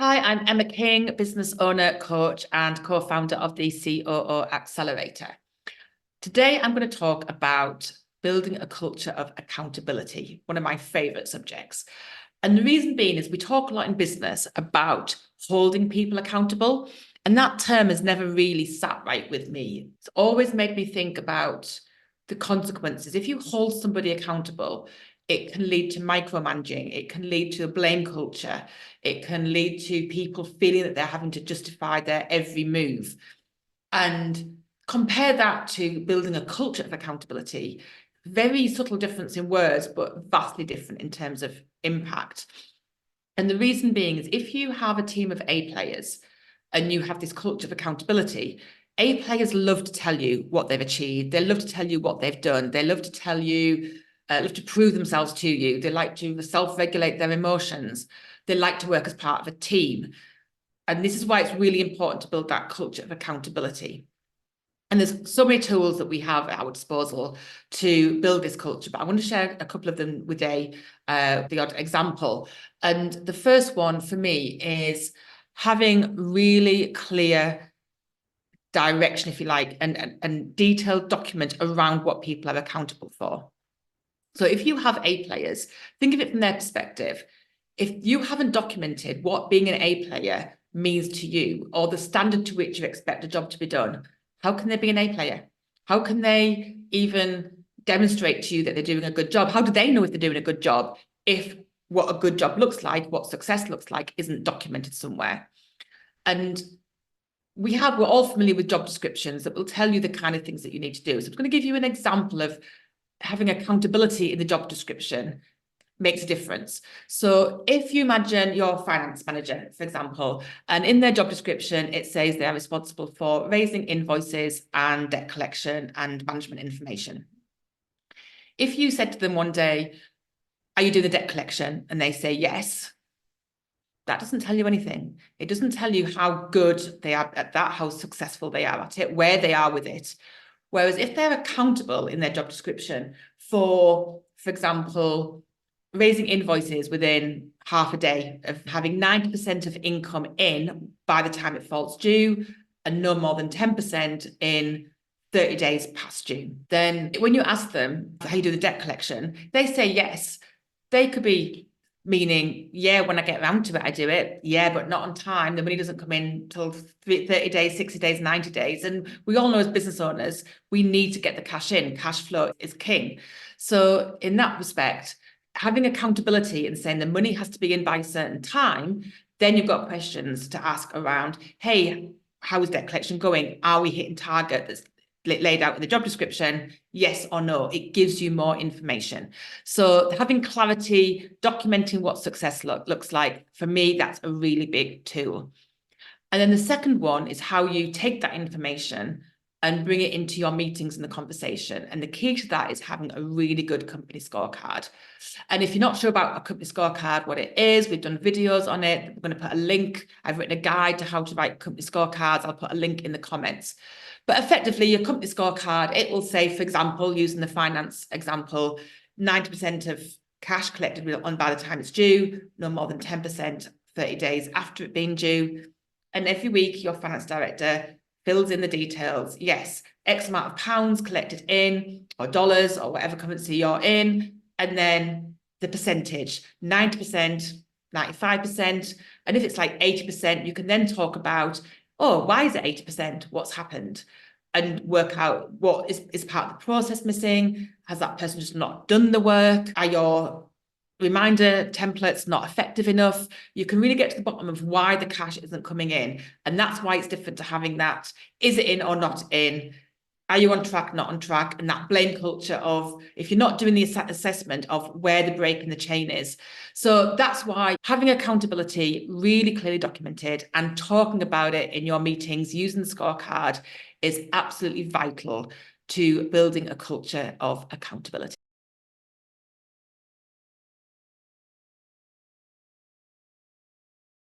Hi, I'm Emma King, business owner, coach, and co-founder of the COO Accelerator. Today, I'm going to talk about building a culture of accountability, one of my favorite subjects. And the reason being is we talk a lot in business about holding people accountable, and that term has never really sat right with me. It's always made me think about the consequences. If you hold somebody accountable, it can lead to micromanaging, it can lead to a blame culture, it can lead to people feeling that they're having to justify their every move. And compare that to building a culture of accountability, very subtle difference in words, but vastly different in terms of impact. And the reason being is if you have a team of A players and you have this culture of accountability, A players love to tell you what they've achieved. They love to tell you what they've done. They love to tell you, love to prove themselves to you. They like to self-regulate their emotions. They like to work as part of a team. And this is why it's really important to build that culture of accountability. And there's so many tools that we have at our disposal to build this culture, but I want to share a couple of them with the odd example. And the first one for me is having really clear direction, if you like, and detailed document around what people are accountable for. So if you have A players, think of it from their perspective. If you haven't documented what being an A player means to you, or the standard to which you expect a job to be done, how can they be an A player? How can they even demonstrate to you that they're doing a good job? How do they know if they're doing a good job if what a good job looks like, what success looks like, isn't documented somewhere? And we're all familiar with job descriptions that will tell you the kind of things that you need to do. So I'm going to give you an example of having accountability in the job description makes a difference. So if you imagine your finance manager, for example, and in their job description, it says they are responsible for raising invoices and debt collection and management information. If you said to them one day, are you doing the debt collection? And they say yes, that doesn't tell you anything. It doesn't tell you how good they are at that, how successful they are at it, where they are with it. Whereas if they're accountable in their job description for example, raising invoices within half a day, of having 90% of income in by the time it falls due, and no more than 10% in 30 days past due, then when you ask them how you do the debt collection, they say yes. They could be meaning, yeah, when I get around to it, I do it. Yeah, but not on time. The money doesn't come in till 30 days, 60 days, 90 days. And we all know as business owners, we need to get the cash in. Cash flow is king. So in that respect, having accountability and saying the money has to be in by a certain time, then you've got questions to ask around, hey, how is debt collection going? Are we hitting target that's laid out in the job description? Yes or no. It gives you more information. So having clarity, documenting what success looks like, for me, that's a really big tool. And then the second one is how you take that information and bring it into your meetings and the conversation. And the key to that is having a really good company scorecard. And if you're not sure about a company scorecard, what it is, we've done videos on it. We're going to put a link. I've written a guide to how to write company scorecards. I'll put a link in the comments. But effectively, your company scorecard, it will say, for example, using the finance example, 90% of cash collected on by the time it's due, no more than 10% 30 days after it being due. And every week, your finance director fills in the details. Yes, X amount of pounds collected in, or dollars, or whatever currency you're in. And then the percentage, 90%, 95%. And if it's like 80%, you can then talk about, oh, why is it 80%? What's happened? And work out what is part of the process missing. Has that person just not done the work? Are your reminder templates not effective enough? You can really get to the bottom of why the cash isn't coming in. And that's why it's different to having that, is it in or not in? Are you on track, not on track? And that blame culture of, if you're not doing the assessment of where the break in the chain is. So that's why having accountability really clearly documented and talking about it in your meetings using the scorecard is absolutely vital to building a culture of accountability.